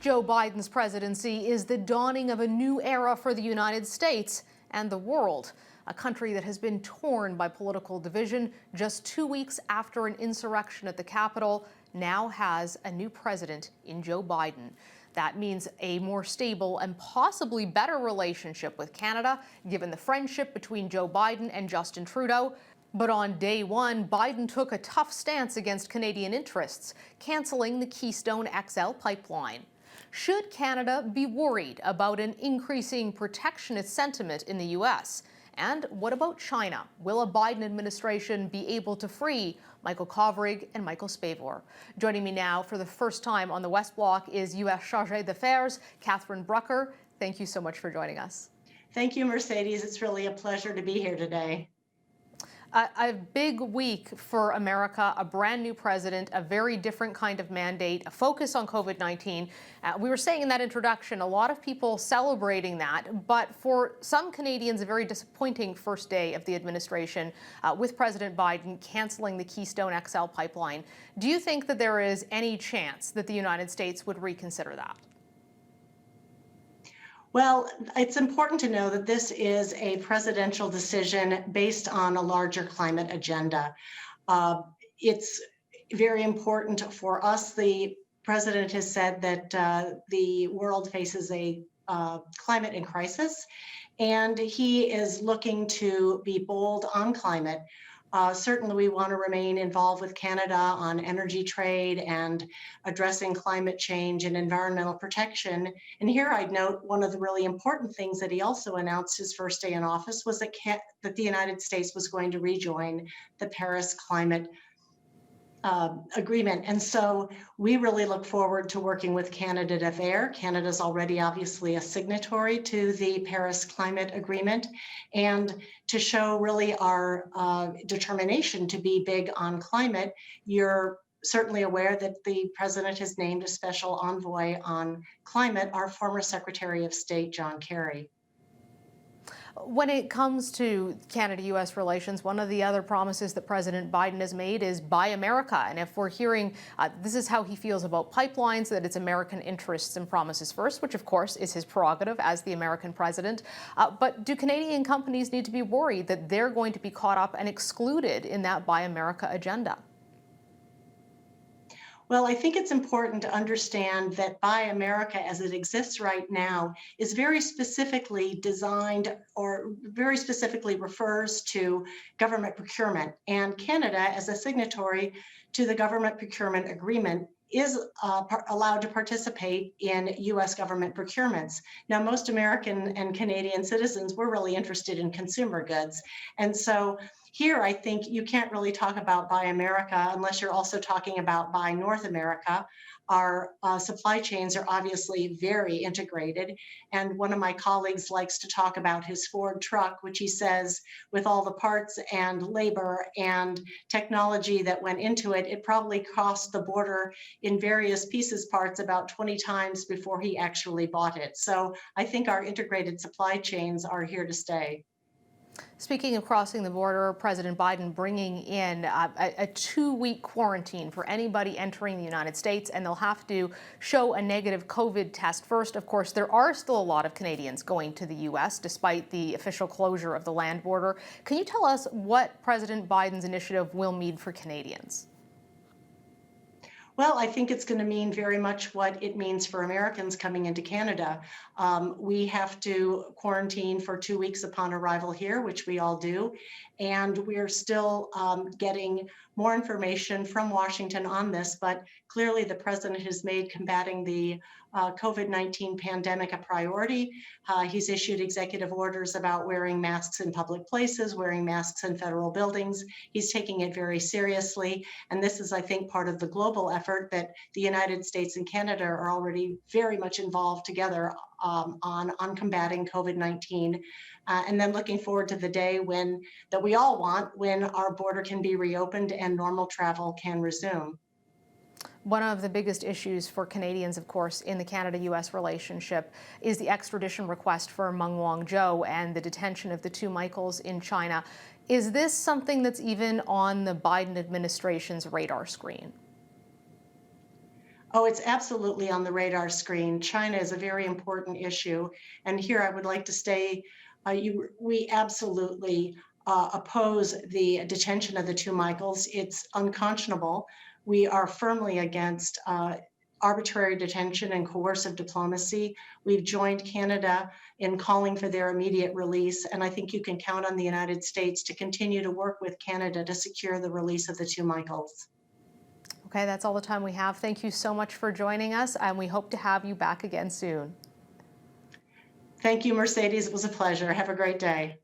Joe Biden's presidency is the dawning of a new era for the United States and the world. A country that has been torn by political division just 2 weeks after an insurrection at the Capitol now has a new president in Joe Biden. That means a more stable and possibly better relationship with Canada, given the friendship between Joe Biden and Justin Trudeau. But on day one, Biden took a tough stance against Canadian interests, canceling the Keystone XL pipeline. Should Canada be worried about an increasing protectionist sentiment in the U.S.? And what about China? Will a Biden administration be able to free Michael Kovrig and Michael Spavor? Joining me now for the first time on the West Block is U.S. Chargé d'Affaires, Katherine Brucker. Thank you so much for joining us. Thank you, Mercedes. It's really a pleasure to be here today. A big week for America, a brand new president, a very different kind of mandate, a focus on COVID-19. We were saying in that introduction, a lot of people celebrating that, but for some Canadians, a very disappointing first day of the administration with President Biden canceling the Keystone XL pipeline. Do you think that there is any chance that the United States would reconsider that? Well, it's important to know that this is a presidential decision based on a larger climate agenda. It's very important for us. The president has said that the world faces a climate in crisis, and he is looking to be bold on climate. Certainly, we want to remain involved with Canada on energy trade and addressing climate change and environmental protection. And here I'd note one of the really important things that he also announced his first day in office was that the United States was going to rejoin the Paris Climate Agreement. And so we really look forward to working with Canada-U.S. Canada's already obviously a signatory to the Paris Climate Agreement, and to show really our determination to be big on climate. You're certainly aware that the president has named a special envoy on climate, our former Secretary of State, John Kerry. When it comes to Canada-U.S. relations, one of the other promises that President Biden has made is Buy America. And if we're hearing this is how he feels about pipelines, that it's American interests and promises first, which of course is his prerogative as the American president. But do Canadian companies need to be worried that they're going to be caught up and excluded in that Buy America agenda? Well, I think it's important to understand that Buy America as it exists right now is very specifically designed, or very specifically refers to government procurement. And Canada, as a signatory to the government procurement agreement, is allowed to participate in U.S. government procurements. Now, most American and Canadian citizens were really interested in consumer goods. And so here, I think you can't really talk about Buy America unless you're also talking about Buy North America. Our supply chains are obviously very integrated. And one of my colleagues likes to talk about his Ford truck, which he says with all the parts and labor and technology that went into it, it probably cost the border in various pieces parts about 20 times before he actually bought it. So I think our integrated supply chains are here to stay. Speaking of crossing the border, President Biden bringing in a 2-week quarantine for anybody entering the United States, and they'll have to show a negative COVID test first. Of course, there are still a lot of Canadians going to the U.S. despite the official closure of the land border. Can you tell us what President Biden's initiative will mean for Canadians? Well, I think it's going to mean very much what it means for Americans coming into Canada. We have to quarantine for 2 weeks upon arrival here, which we all do. And we're still getting more information from Washington on this, but clearly the president has made combating the COVID-19 pandemic a priority. He's issued executive orders about wearing masks in public places, wearing masks in federal buildings. He's taking it very seriously. And this is, I think, part of the global effort that the United States and Canada are already very much involved together on combating COVID-19. And then looking forward to the day that we all want, when our border can be reopened and normal travel can resume. One of the biggest issues for Canadians, of course, in the Canada-U.S. relationship is the extradition request for Meng Wanzhou and the detention of the two Michaels in China. Is this something that's even on the Biden administration's radar screen? Oh, it's absolutely on the radar screen. China is a very important issue. And here I would like to say we absolutely oppose the detention of the two Michaels. It's unconscionable. We are firmly against arbitrary detention and coercive diplomacy. We've joined Canada in calling for their immediate release. And I think you can count on the United States to continue to work with Canada to secure the release of the two Michaels. Okay, that's all the time we have. Thank you so much for joining us, and we hope to have you back again soon. Thank you, Mercedes. It was a pleasure. Have a great day.